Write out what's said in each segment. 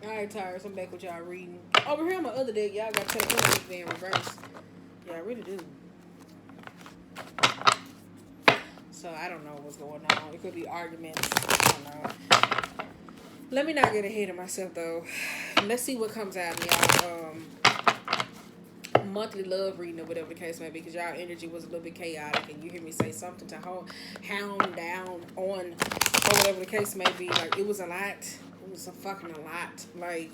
Alright, Taurus, I'm back with y'all reading. Over here on my other deck, y'all got Taurus being reversed. Yeah, I really do. So I don't know what's going on. It could be arguments. I don't know. Let me not get ahead of myself though. Let's see what comes out, y'all. Monthly love reading or whatever the case may be, because y'all energy was a little bit chaotic, and you hear me say something to hound down on, or whatever the case may be. Like, it was a lot. It was a fucking a lot. Like,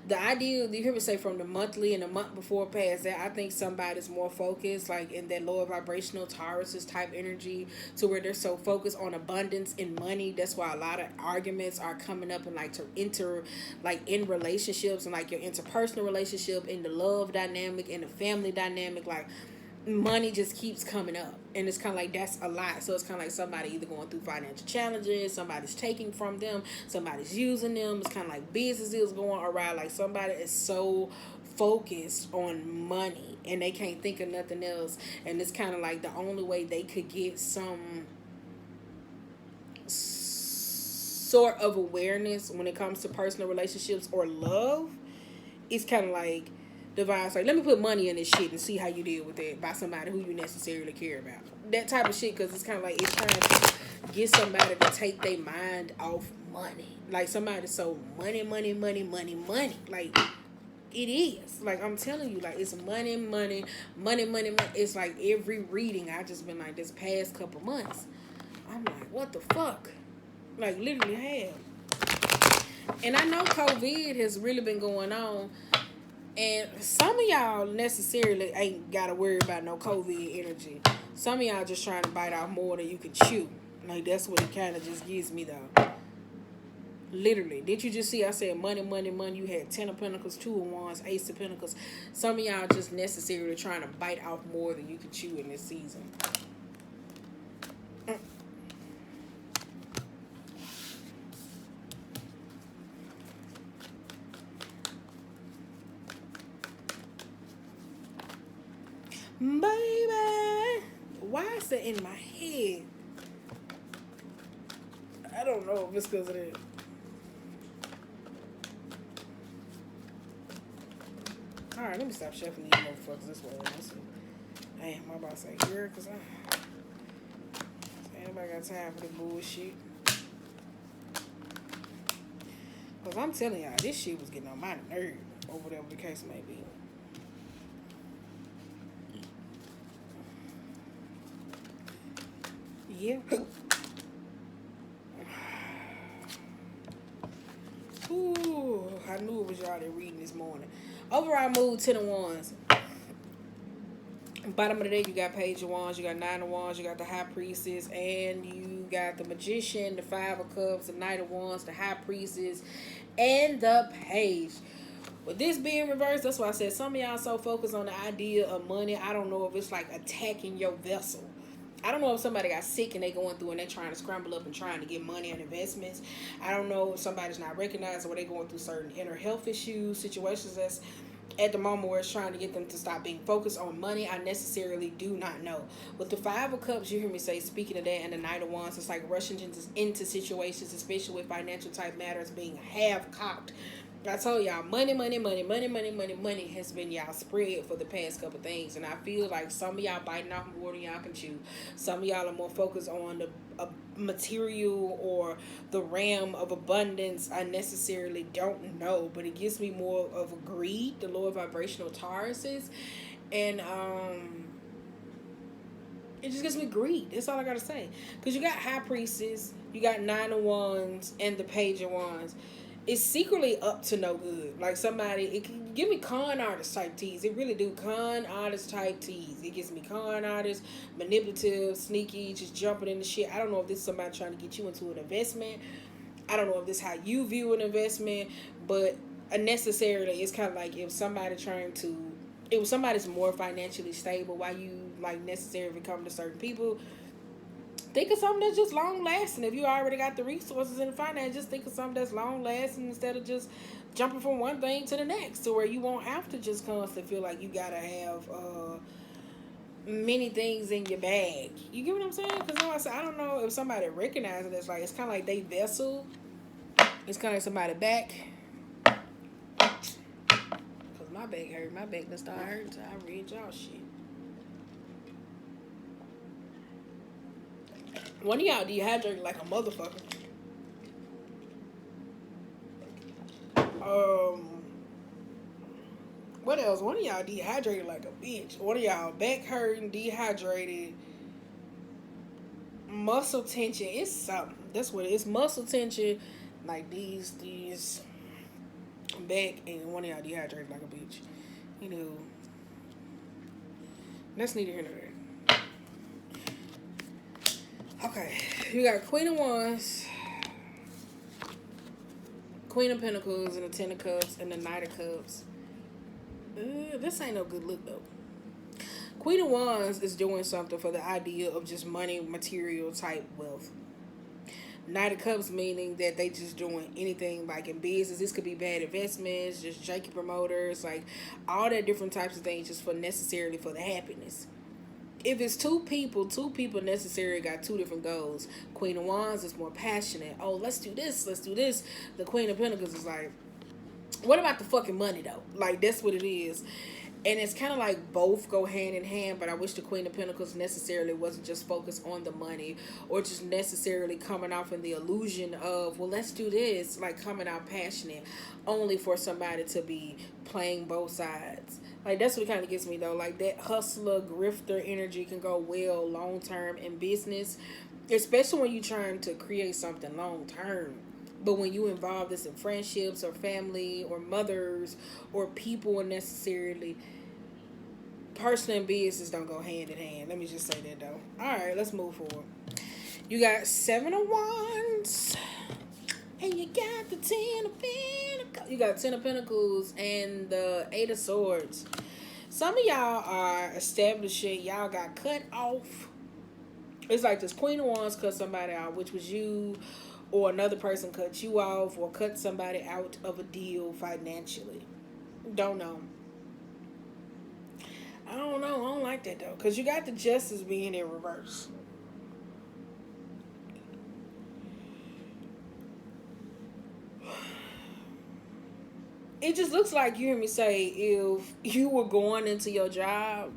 the idea, you hear me say, from the monthly and the month before past that, I think somebody's more focused, like in that lower vibrational Taurus type energy, to where they're so focused on abundance and money. That's why a lot of arguments are coming up, and like to enter, like in relationships, and like your interpersonal relationship, in the love dynamic, in the family dynamic, like money just keeps coming up, and it's kind of like that's a lot. So it's kind of like somebody either going through financial challenges, somebody's taking from them, somebody's using them. It's kind of like business is going around, like somebody is so focused on money and they can't think of nothing else, and it's kind of like the only way they could get some sort of awareness when it comes to personal relationships or love. It's kind of like Divine's like, let me put money in this shit and see how you deal with it by somebody who you necessarily care about. That type of shit, because it's kind of like it's trying to get somebody to take their mind off money. Like, somebody so money. Like, it is. Like, I'm telling you, like, it's money. It's like every reading I just been like this past couple months. I'm like, what the fuck? Like, literally have. And I know COVID has really been going on. And some of y'all necessarily ain't got to worry about no COVID energy. Some of y'all just trying to bite off more than you can chew. Like, that's what it kind of just gives me, though. Literally. Did you just see I said money? You had 10 of Pentacles, 2 of Wands, Ace of Pentacles. Some of y'all just necessarily trying to bite off more than you can chew in this season. Baby, why is that in my head? I don't know if it's because of that. Alright, let me stop shuffling these motherfuckers this way. Listen. Damn, I'm about to say, girl, because ain't nobody got time for this bullshit. Because I'm telling y'all, this shit was getting on my nerve, or whatever the case may be. Yeah. Ooh, I knew it was y'all that reading this morning. Overall mood, 10 of Wands. Bottom of the day, you got Page of Wands, you got 9 of Wands, you got the High Priestess, and you got the Magician, the 5 of Cups, the Knight of Wands, the High Priestess, and the Page. With this being reversed, that's why I said some of y'all so focused on the idea of money. I don't know if it's like attacking your vessel. I don't know if somebody got sick and they going through and they trying to scramble up and trying to get money and investments. I don't know if somebody's not recognizing or they going through certain inner health issues, situations that's at the moment where it's trying to get them to stop being focused on money. I necessarily do not know. With the 5 of Cups, you hear me say, speaking of that, and the Knight of Wands, it's like rushing into situations, especially with financial type matters, being half-cocked. I told y'all, money has been y'all spread for the past couple things. And I feel like some of y'all biting off more than y'all can chew. Some of y'all are more focused on the material or the realm of abundance. I necessarily don't know. But it gives me more of a greed, the lower vibrational Tauruses. And it just gives me greed. That's all I got to say. Because you got High Priestess, you got 9 of Wands, and the Page of Wands. It's secretly up to no good. Like somebody, it can give me con artist type tease. It really do. Con artist type tease. It gives me con artist, manipulative, sneaky, just jumping into shit. I don't know if this is somebody trying to get you into an investment. I don't know if this is how you view an investment, but unnecessarily, it's kind of like if somebody if somebody's more financially stable, why you like necessarily come to certain people. Think of something that's just long lasting. If you already got the resources and the finance, just think of something that's long lasting instead of just jumping from one thing to the next, to where you won't have to just constantly feel like you gotta have many things in your bag. You get what I'm saying? Because I don't know if somebody recognizes it. It's like it's kind of like they vessel It's kind of like somebody back. Cause my back hurt. My back done started hurting. So I read y'all shit. One of y'all dehydrated like a motherfucker. What else? One of y'all dehydrated like a bitch. One of y'all back hurting, dehydrated, muscle tension. It's something. That's what it is. Muscle tension, like these back, and one of y'all dehydrated like a bitch. You know, that's neither here nor there. Okay, you got Queen of Wands, Queen of Pentacles, and the Ten of Cups, and the Knight of Cups. This ain't no good look though. Queen of Wands is doing something for the idea of just money, material type wealth. Knight of Cups meaning that they just doing anything like in business. This could be bad investments, just janky promoters, like all that different types of things just for necessarily for the happiness. If it's two people necessarily got two different goals. Queen of Wands is more passionate. Oh, let's do this, let's do this. The Queen of Pentacles is like, what about the fucking money though? Like that's what it is. And it's kind of like both go hand in hand, but I wish the Queen of Pentacles necessarily wasn't just focused on the money or just necessarily coming off in the illusion of, well, let's do this, like coming out passionate only for somebody to be playing both sides. Like, that's what kind of gets me, though. Like, that hustler, grifter energy can go well long-term in business, especially when you're trying to create something long-term. But when you involve this in friendships or family or mothers or people unnecessarily, person and business don't go hand in hand. Let me just say that, though. All right, let's move forward. You got 7 of Wands. And you got the 10 of Pentacles. You got 10 of Pentacles and the 8 of Swords. Some of y'all are establishing, y'all got cut off. It's like this Queen of Wands cut somebody out, which was you, or another person cut you off, or cut somebody out of a deal financially. Don't know. I don't know. I don't like that, though. Because you got the Justice being in reverse. It just looks like, you hear me say, if you were going into your job,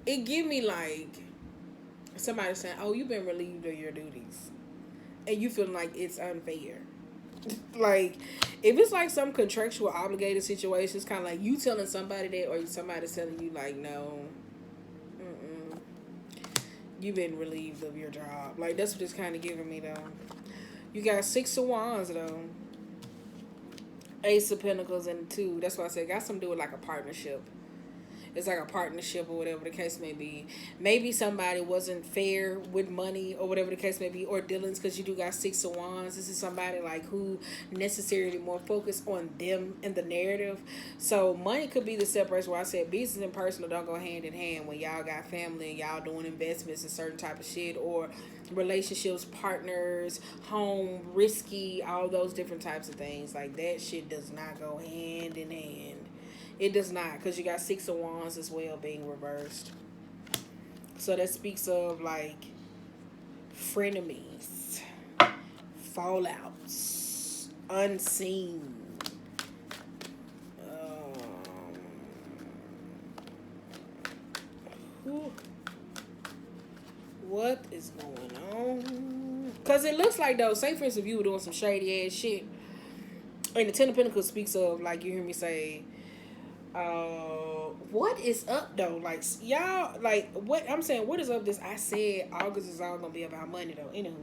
it give me like somebody saying, oh, you've been relieved of your duties. And you feel like it's unfair. Like, if it's like some contractual obligated situation, it's kind of like you telling somebody that, or somebody telling you like, no, you've been relieved of your job. Like, that's what it's kind of giving me, though. You got 6 of Wands, though. Ace of Pentacles and 2. That's why I said got something to do with like a partnership. It's like a partnership or whatever the case may be. Maybe somebody wasn't fair with money or whatever the case may be, or dealings, because you do got 6 of Wands. This is somebody like who necessarily more focused on them and the narrative. So money could be the separation where I said business and personal don't go hand in hand when y'all got family and y'all doing investments in certain type of shit, or relationships, partners, home, risky, all those different types of things. Like that shit does not go hand in hand. It does not, because you got 6 of Wands as well being reversed. So that speaks of like frenemies, fallouts, unseen. What is going on? Because it looks like, though, say for instance, if you were doing some shady ass shit, and the 10 of Pentacles speaks of, like, you hear me say, what is up though? Like y'all, like what I'm saying, what is up? This I said August is all gonna be about money though. Anywho,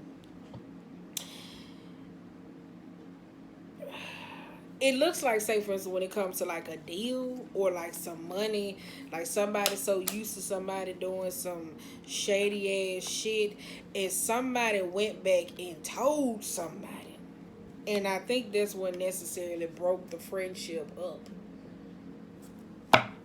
it looks like, say for instance, when it comes to like a deal or like some money, like somebody so used to somebody doing some shady ass shit, and somebody went back and told somebody, and I think that's what necessarily broke the friendship up.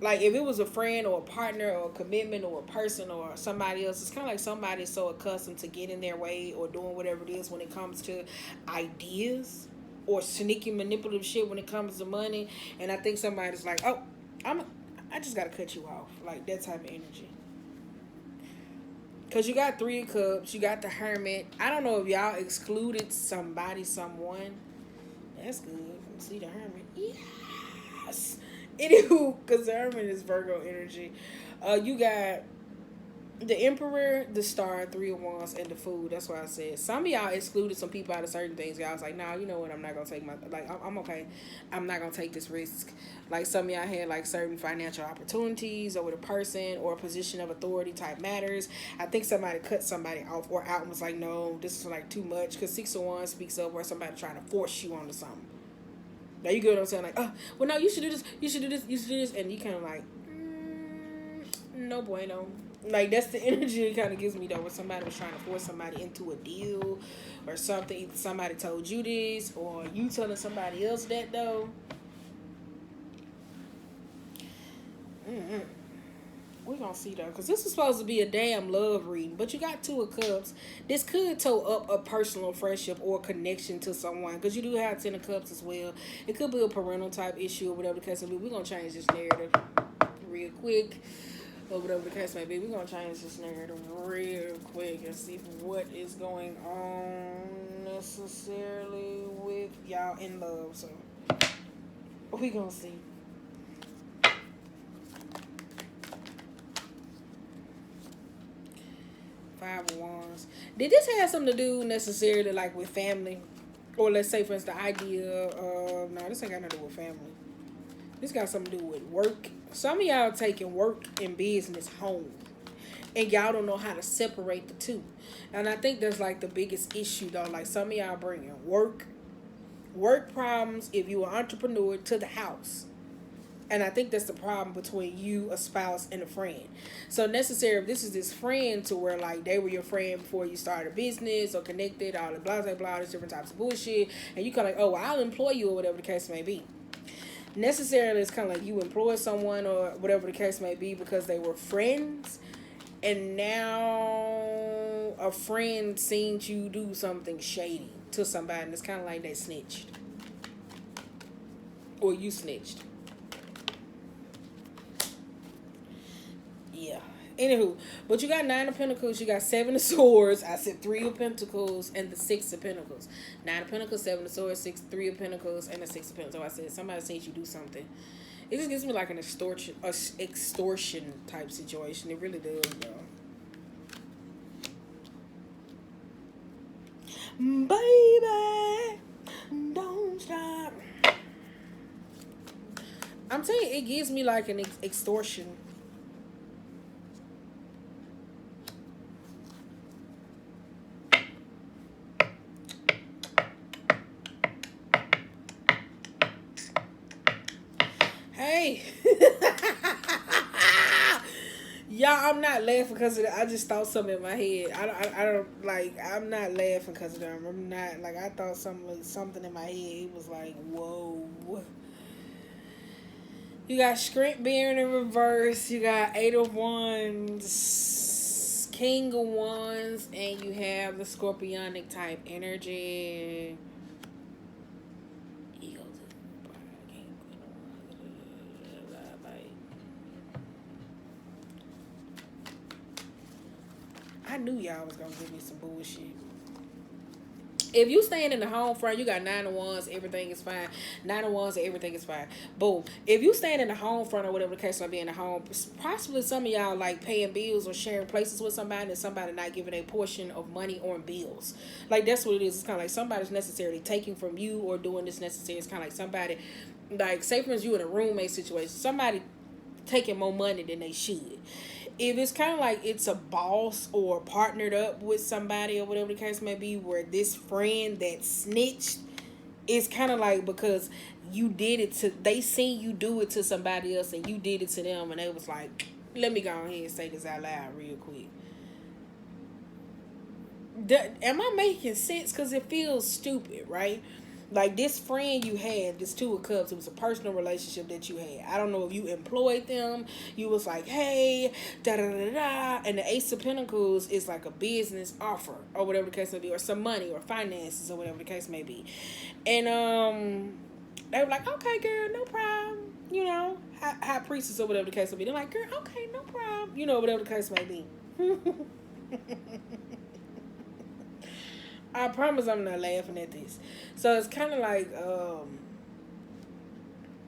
Like, if it was a friend or a partner or a commitment or a person or somebody else, it's kind of like somebody's so accustomed to getting their way or doing whatever it is when it comes to ideas or sneaky manipulative shit when it comes to money. And I think somebody's like, oh, I just got to cut you off. Like, that type of energy. Because you got Three of Cups, you got the Hermit. I don't know if y'all excluded somebody, someone. That's good. See the Hermit. Yes. Anywho, because the Hermit is Virgo energy. You got the Emperor, the Star, Three of Wands, and the Fool. That's why I said some of y'all excluded some people out of certain things. Y'all was like, nah, you know what? I'm not gonna take I'm okay. I'm not gonna take this risk. Like some of y'all had like certain financial opportunities, or with a person or a position of authority type matters. I think somebody cut somebody off or out and was like, no, this is like too much. Because Six of Wands speaks of where somebody trying to force you onto something. Now you get what I'm saying? Like, oh, well, no, you should do this. You should do this. You should do this, and you kind of like, no bueno. Like, that's the energy it kind of gives me, though, when somebody was trying to force somebody into a deal or something. Either somebody told you this or you telling somebody else that, though. We're going to see, though, because this is supposed to be a damn love reading. But you got Two of Cups. This could toe up a personal friendship or connection to someone, because you do have Ten of Cups as well. It could be a parental type issue or whatever the case may be. We're going to change this narrative real quick. Or whatever the case may be. We're going to change this narrative real quick and see what is going on necessarily with y'all in love. So, we going to see. Five of Wands. Did this have something to do necessarily like with family? Or let's say, for instance, the idea of... No, this ain't got nothing to do with family. This got something to do with work. Some of y'all taking work and business home. And y'all don't know how to separate the two. And I think that's like the biggest issue, though. Like some of y'all bringing work problems, if you're an entrepreneur, to the house. And I think that's the problem between you, a spouse, and a friend. So necessarily, if this is this friend to where like they were your friend before you started a business or connected, all the blah, blah, blah, there's different types of bullshit. And you kind of like, oh, well, I'll employ you or whatever the case may be. Necessarily, it's kind of like you employ someone or whatever the case may be because they were friends, and now a friend seen you do something shady to somebody, and it's kind of like they snitched or you snitched. Yeah. Anywho, but you got Nine of Pentacles, you got Seven of Swords. I said Three of Pentacles and the Six of Pentacles. Nine of Pentacles, Seven of Swords, Three of Pentacles, and the Six of Pentacles. So I said somebody says you do something. It just gives me like an extortion type situation. It really does, though. Baby, don't stop. I'm telling you, it gives me like an extortion. Hey. Y'all, I'm not laughing because of that. I just thought something in my head. I don't like. I'm not laughing because of them. I'm not like. I thought something in my head. It was like, whoa. You got Strength being in reverse. You got Eight of Wands, King of Wands, and you have the Scorpionic type energy. I knew y'all was gonna give me some bullshit. If you staying in the home front, you got Nine of Wands, everything is fine. Nine of Wands, everything is fine. Boom. If you staying in the home front or whatever the case might be in the home, possibly some of y'all like paying bills or sharing places with somebody and somebody not giving a portion of money on bills. Like that's what it is. It's kind of like somebody's necessarily taking from you or doing this necessary. It's kind of like somebody, like say for instance you in a roommate situation, somebody taking more money than they should. If it's kind of like it's a boss or partnered up with somebody or whatever the case may be, where this friend that snitched is kind of like because you did it to, they seen you do it to somebody else and you did it to them, and they was like, let me go ahead and say this out loud real quick. Am I making sense? Because it feels stupid, right? Like this friend you had, this Two of Cups, it was a personal relationship that you had. I don't know if you employed them. You was like, hey, da da da da. And the Ace of Pentacles is like a business offer or whatever the case may be, or some money or finances or whatever the case may be. And they were like, okay, girl, no problem. You know, high priestess or whatever the case may be. They're like, girl, okay, no problem. You know, whatever the case may be. I promise I'm not laughing at this. So it's kind of like,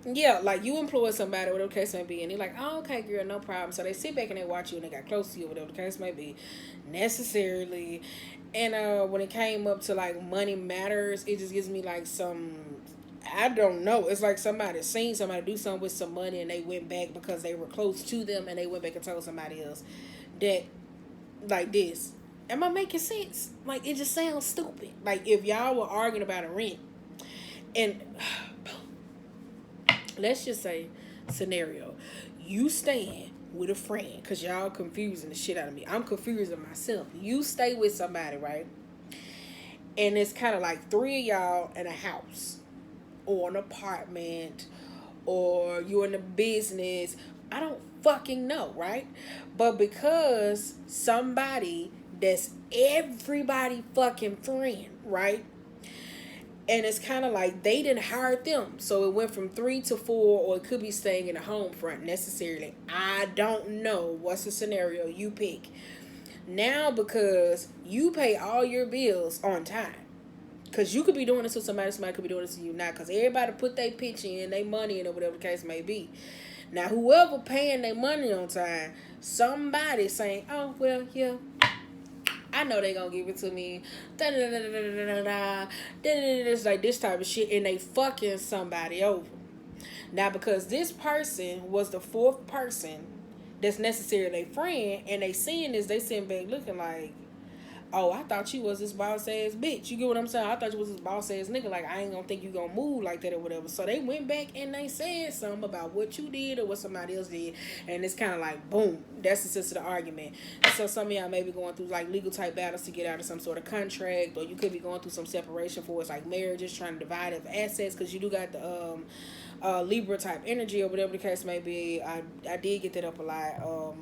yeah, like you employ somebody, whatever the case may be, and they're like, oh, okay, girl, no problem. So they sit back and they watch you and they got close to you, whatever the case may be, necessarily. And when it came up to like money matters, it just gives me like some, I don't know. It's like somebody seen somebody do something with some money and they went back because they were close to them and they went back and told somebody else that, like this. Am I making sense? Like, it just sounds stupid. Like, if y'all were arguing about a rent and let's just say scenario, you staying with a friend because y'all confusing the shit out of me. I'm confusing myself. You stay with somebody, right? And it's kind of like three of y'all in a house or an apartment or you're in a business. I don't fucking know, right? But because somebody that's everybody fucking friend, right? And it's kind of like they didn't hire them. So it went from 3 to 4, or it could be staying in the home front necessarily. I don't know what's the scenario you pick. Now, because you pay all your bills on time. Because you could be doing this to somebody could be doing this to you now. Because everybody put their pitch in, their money in, or whatever the case may be. Now, whoever paying their money on time, somebody saying, oh, well, yeah, I know they gonna give it to me. It's like this type of shit, and they fucking somebody over. Now, because this person was the fourth person that's necessarily their friend, and they seeing this, they sitting back looking like, oh, I thought you was this boss ass bitch. You get what I'm saying? I thought you was this boss ass nigga. Like, I ain't gonna think you gonna move like that or whatever. So they went back and they said something about what you did or what somebody else did. And it's kind of like, boom, that's the sense of the argument. So some of y'all may be going through like legal type battles to get out of some sort of contract, or you could be going through some separation for it's like marriages, trying to divide up assets, because you do got the Libra type energy or whatever the case may be. I did get that up a lot.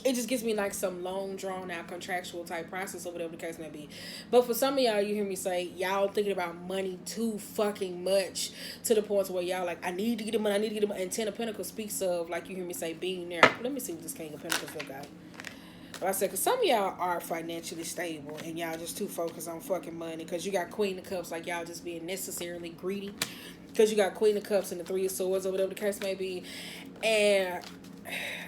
It just gives me like some long drawn out contractual type process or whatever the case may be. But for some of y'all, you hear me say y'all thinking about money too fucking much to the point where y'all like, I need to get the money, I need to get the money. And Ten of Pentacles speaks of, like, you hear me say, being there. Let me see what this King of Pentacles look like. But I said, because some of y'all are financially stable and y'all just too focused on fucking money. Because you got Queen of Cups, like y'all just being necessarily greedy. Because you got Queen of Cups and the Three of Swords or whatever the case may be. And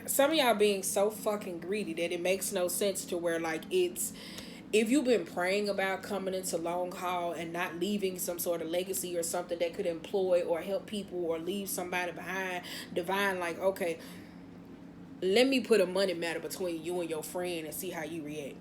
some of y'all being so fucking greedy that it makes no sense, to where like it's, if you've been praying about coming into long haul and not leaving some sort of legacy or something that could employ or help people or leave somebody behind, divine, like, okay, let me put a money matter between you and your friend and see how you react.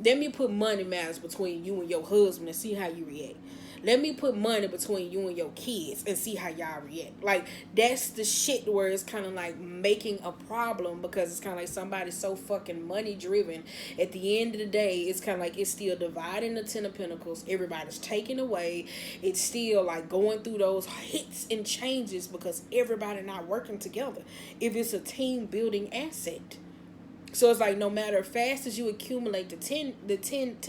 Let me put money matters between you and your husband and see how you react. Let me put money between you and your kids and see how y'all react. Like, that's the shit where it's kind of like making a problem, because it's kind of like somebody's so fucking money driven. At the end of the day, it's kind of like it's still dividing the Ten of Pentacles. Everybody's taking away. It's still like going through those hits and changes because everybody not working together. If it's a team building asset. So it's like no matter fast as you accumulate the 10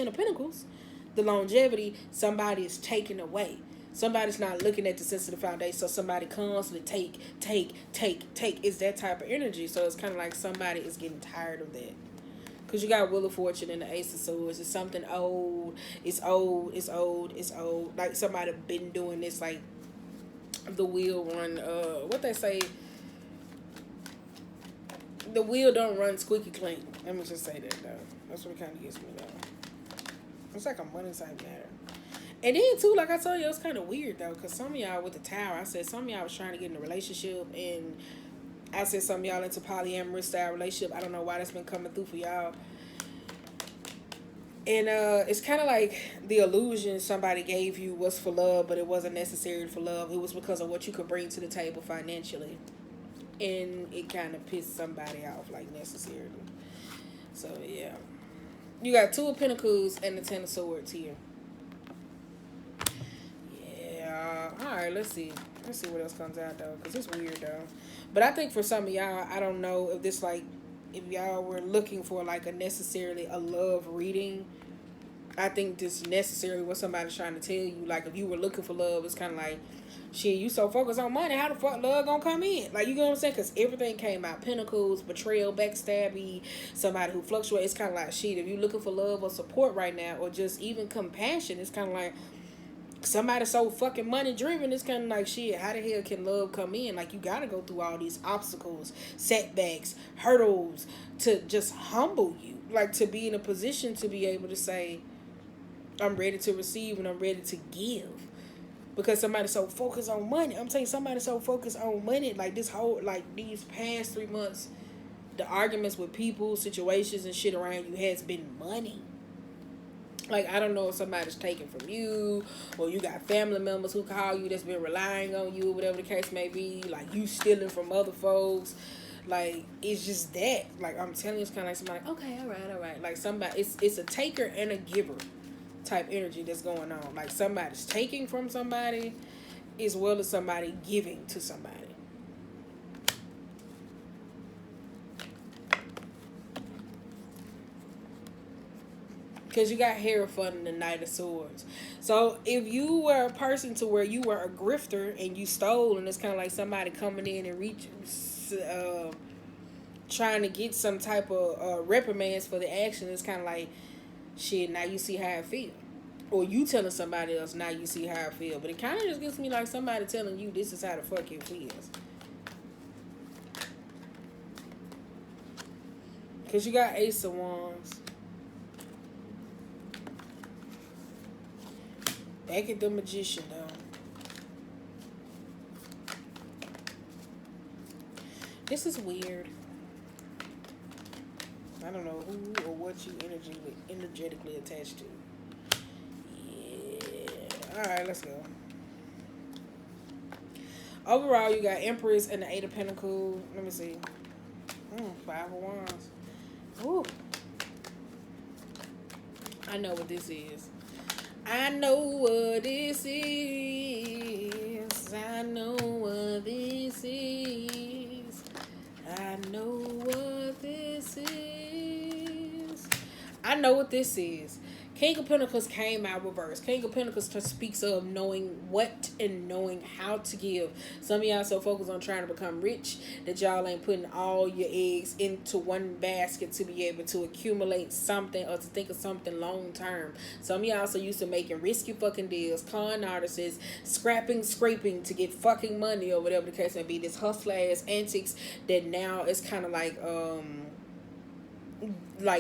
of Pentacles, the longevity, somebody is taken away. Somebody's not looking at the sense of the foundation, so somebody constantly take. It's that type of energy. So it's kind of like somebody is getting tired of that. Because you got Wheel of Fortune and the Ace of Swords. It's something old. It's old. Like somebody been doing this, like the wheel run, what they say, the wheel don't run squeaky clean. Let me just say that, though. That's what it kind of gets me, though. It's like a money type matter. And then, too, like I told you, it's kind of weird, though, because some of y'all with the Tower, I said some of y'all was trying to get in a relationship, and I said some of y'all into polyamorous style relationship. I don't know why that's been coming through for y'all. And it's kind of like the illusion somebody gave you was for love, but it wasn't necessary for love. It was because of what you could bring to the table financially. And it kind of pissed somebody off, like, necessarily. So, yeah. You got Two of Pentacles and the Ten of Swords here. Yeah. Alright, let's see. Let's see what else comes out, though. Because it's weird, though. But I think for some of y'all, I don't know if this, like, if y'all were looking for, like, a love reading, I think this necessarily what somebody's trying to tell you. Like, if you were looking for love, it's kind of like Shit, you so focused on money, how the fuck love gonna come in? Like, you get what I'm saying? Because everything came out. Pentacles, betrayal, backstabbing, somebody who fluctuates. It's kind of like, shit, if you looking for love or support right now, or just even compassion, it's kind of like, somebody so fucking money driven, it's kind of like, shit, how the hell can love come in? Like, you gotta go through all these obstacles, setbacks, hurdles to just humble you. Like, to be in a position to be able to say, I'm ready to receive and I'm ready to give. Because somebody so focused on money. I'm telling you, somebody so focused on money. Like, this whole, like, these past 3 months, the arguments with people, situations, and shit around you has been money. Like, I don't know if somebody's taking from you, or you got family members who call you that's been relying on you, whatever the case may be. Like, you stealing from other folks. Like, it's just that. Like, I'm telling you, it's kind of like somebody, okay, all right. Like, somebody, it's a taker and a giver type energy that's going on. Like, somebody's taking from somebody as well as somebody giving to somebody. Because you got Hierophant and the Knight of Swords. So if you were a person to where you were a grifter and you stole, and it's kind of like somebody coming in and trying to get some type of reprimands for the action, it's kind of like, shit, now you see how I feel. Or you telling somebody else, now you see how I feel. But it kind of just gives me like somebody telling you this is how the fuck it feels. Because you got Ace of Wands. Back at the Magician, though. This is weird. I don't know who or what you energetically attached to. Yeah. Alright, let's go. Overall, you got Empress and the Eight of Pentacles. Let me see. Five of Wands. Ooh. I know what this is. I know what this is. I know what this is. I know what this is. I know what this is. King of Pentacles came out reversed. King of Pentacles speaks of knowing what and knowing how to give. Some of y'all so focused on trying to become rich that y'all ain't putting all your eggs into one basket to be able to accumulate something or to think of something long term. Some of y'all so used to making risky fucking deals, con artists, scraping to get fucking money or whatever the case may be. This hustle ass antics that now it's kind of like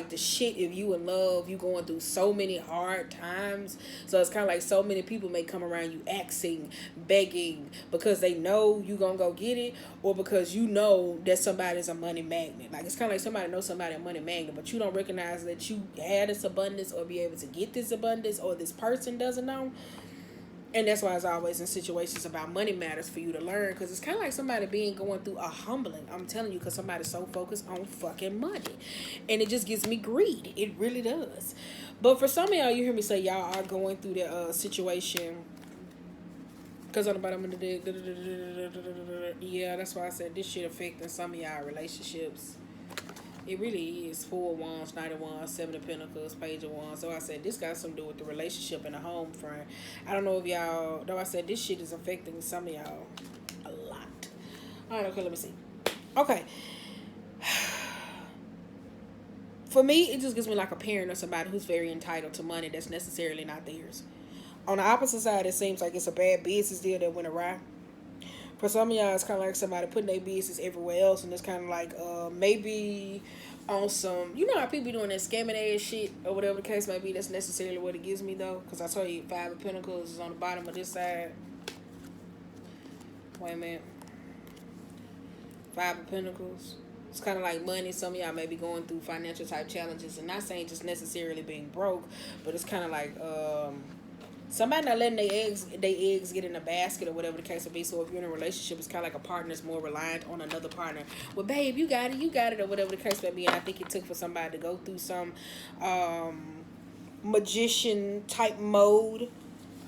the shit. If you in love, you going through so many hard times, so it's kind of like so many people may come around you asking, begging, because they know you gonna go get it, or because you know that somebody's a money magnet. Like, it's kind of like somebody knows somebody a money magnet, but you don't recognize that you had this abundance or be able to get this abundance, or this person doesn't know. And that's why it's always in situations about money matters for you to learn, because it's kind of like somebody going through a humbling. I'm telling you, because somebody's so focused on fucking money. And it just gives me greed. It really does. But for some of y'all, you hear me say y'all are going through the situation. Because on the bottom of the... Yeah, that's why I said this shit affecting some of y'all relationships. It really is. Four of Wands, Knight of Wands, Seven of Pentacles, Page of Wands. So I said this got something to do with the relationship and the home front. I don't know if y'all... Though I said this shit is affecting some of y'all a lot. Alright, okay, let me see. Okay. For me, it just gives me like a parent or somebody who's very entitled to money that's necessarily not theirs. On the opposite side, it seems like it's a bad business deal that went awry. For some of y'all, it's kind of like somebody putting their business everywhere else, and it's kind of like maybe on some, you know how people be doing that scamming ass shit or whatever the case may be. That's necessarily what it gives me, though, because I told you Five of Pentacles is on the bottom of this side. Wait a minute. Five of Pentacles. It's kind of like money. Some of y'all may be going through financial type challenges, and not saying just necessarily being broke, but it's kind of like somebody not letting their eggs get in a basket or whatever the case may be. So if you're in a relationship, it's kind of like a partner that's more reliant on another partner. Well, babe, you got it, or whatever the case may be. And I think it took for somebody to go through some magician type mode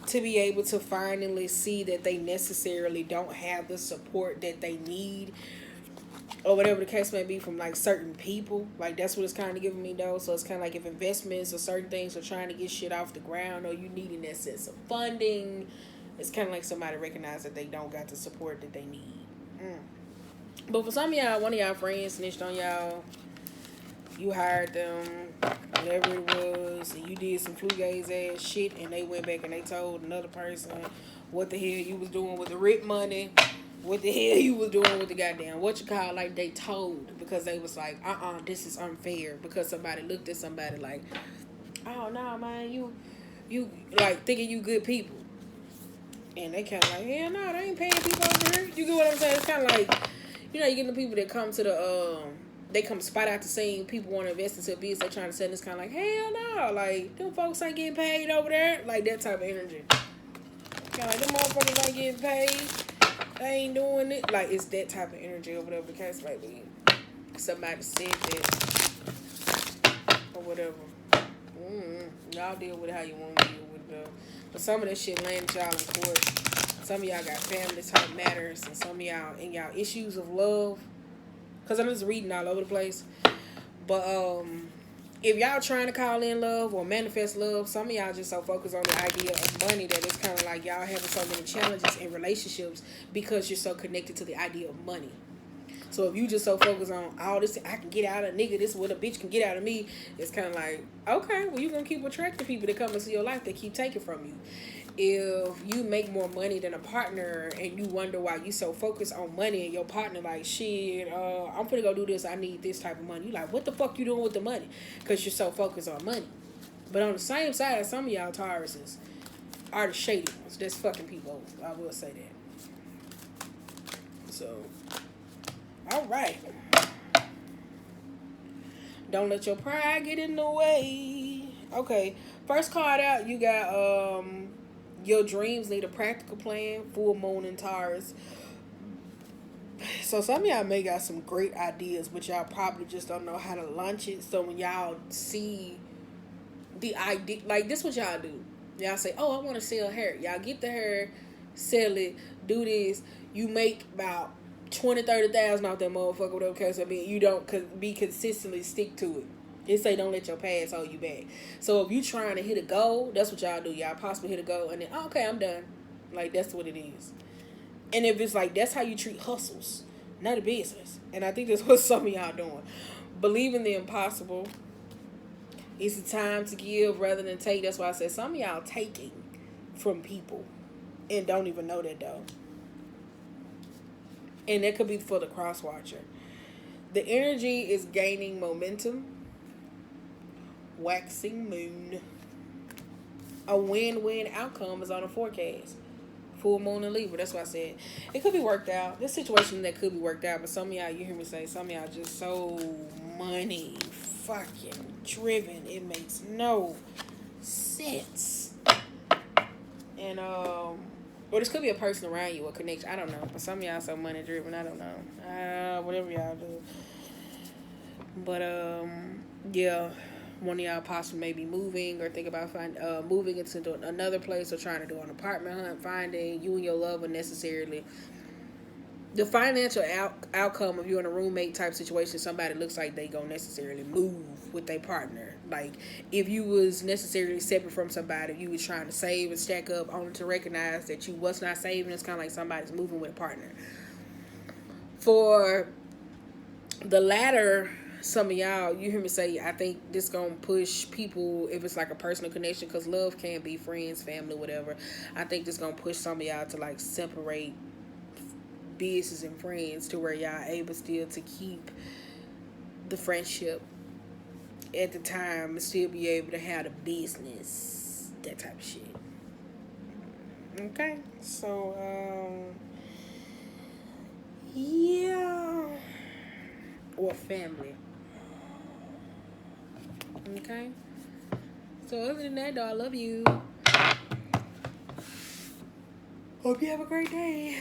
to be able to finally see that they necessarily don't have the support that they need, or whatever the case may be, from like certain people. Like, that's what it's kind of giving me, though. So it's kind of like if investments or certain things are trying to get shit off the ground, or you needing that sense of funding, It's kind of like somebody recognize that they don't got the support that they need. But for some of y'all, one of y'all friends snitched on y'all. You hired them, whatever it was, and you did some flugaze ass shit, and they went back and they told another person what the hell you was doing with the rip money, what the hell you was doing with the goddamn like they told, because they was like, this is unfair, because somebody looked at somebody like, oh no, man, you like thinking you good people, and they kind of like, hell no, they ain't paying people over here. You get what I'm saying? It's kind of like, you get the people that come to the they come spot out the scene. People want to invest into a business. They're trying to sell this kind of like, hell no. Like, them folks ain't getting paid over there. Like, that type of energy. Kind of like, them motherfuckers ain't getting paid. They ain't doing it. Like, it's that type of energy or whatever the case might be. Somebody said that. Or whatever. Y'all deal with it how you want to deal with it. But some of that shit landed y'all in court. Some of y'all got family type matters. And some of y'all in y'all issues of love. Because I'm just reading all over the place. But if y'all trying to call in love or manifest love, some of y'all just so focused on the idea of money that it's kind of like y'all having so many challenges in relationships because you're so connected to the idea of money. So if you just so focused on all this, I can get out of a nigga, this is what a bitch can get out of me, it's kind of like, okay, well, you're going to keep attracting people that come into your life that keep taking from you. If you make more money than a partner and you wonder why you so focused on money and your partner like, shit, I'm finna go do this, I need this type of money. You like, what the fuck you doing with the money? Because you're so focused on money. But on the same side, some of y'all Tauruses are the shady ones. That's fucking people. I will say that. So, all right. Don't let your pride get in the way. Okay, first card out, you got your dreams need a practical plan. Full moon in Taurus. So some of y'all may got some great ideas, but y'all probably just don't know how to launch it. So when y'all see the idea, like this, what y'all do? Y'all say, "Oh, I want to sell hair." Y'all get the hair, sell it, do this. You make about 20,000-30,000 off that motherfucker. Whatever case I mean, you don't be consistently stick to it. It say don't let your past hold you back. So if you trying to hit a goal, that's what y'all do. Y'all possibly hit a goal and then, okay, I'm done. Like, that's what it is. And if it's like, that's how you treat hustles, not a business. And I think that's what some of y'all doing. Believe in the impossible. It's the time to give rather than take. That's why I said some of y'all taking from people and don't even know that though. And that could be for the cross watcher. The energy is gaining momentum. Waxing moon. A win-win outcome is on the forecast. Full moon in Libra. That's what I said. It could be worked out. This situation that could be worked out. But some of y'all, you hear me say, some of y'all just so money fucking driven. It makes no sense. And or this could be a person around you, a connection. I don't know. But some of y'all so money driven. I don't know. Whatever y'all do. But yeah. One of y'all possibly may be moving or think about moving into another place or trying to do an apartment hunt, finding you and your lover necessarily. The financial outcome of you in a roommate type situation, somebody looks like they gonna necessarily move with their partner. Like, if you was necessarily separate from somebody, you was trying to save and stack up, only to recognize that you was not saving. It's kind of like somebody's moving with a partner. For the latter, some of y'all, you hear me say, I think this gonna push people, if it's like a personal connection, because love can be friends, family, whatever. I think this gonna push some of y'all to like separate business and friends to where y'all able still to keep the friendship at the time and still be able to have the business, that type of shit. Okay, so yeah, or family. Okay. So other than that, though, I love you. Hope you have a great day.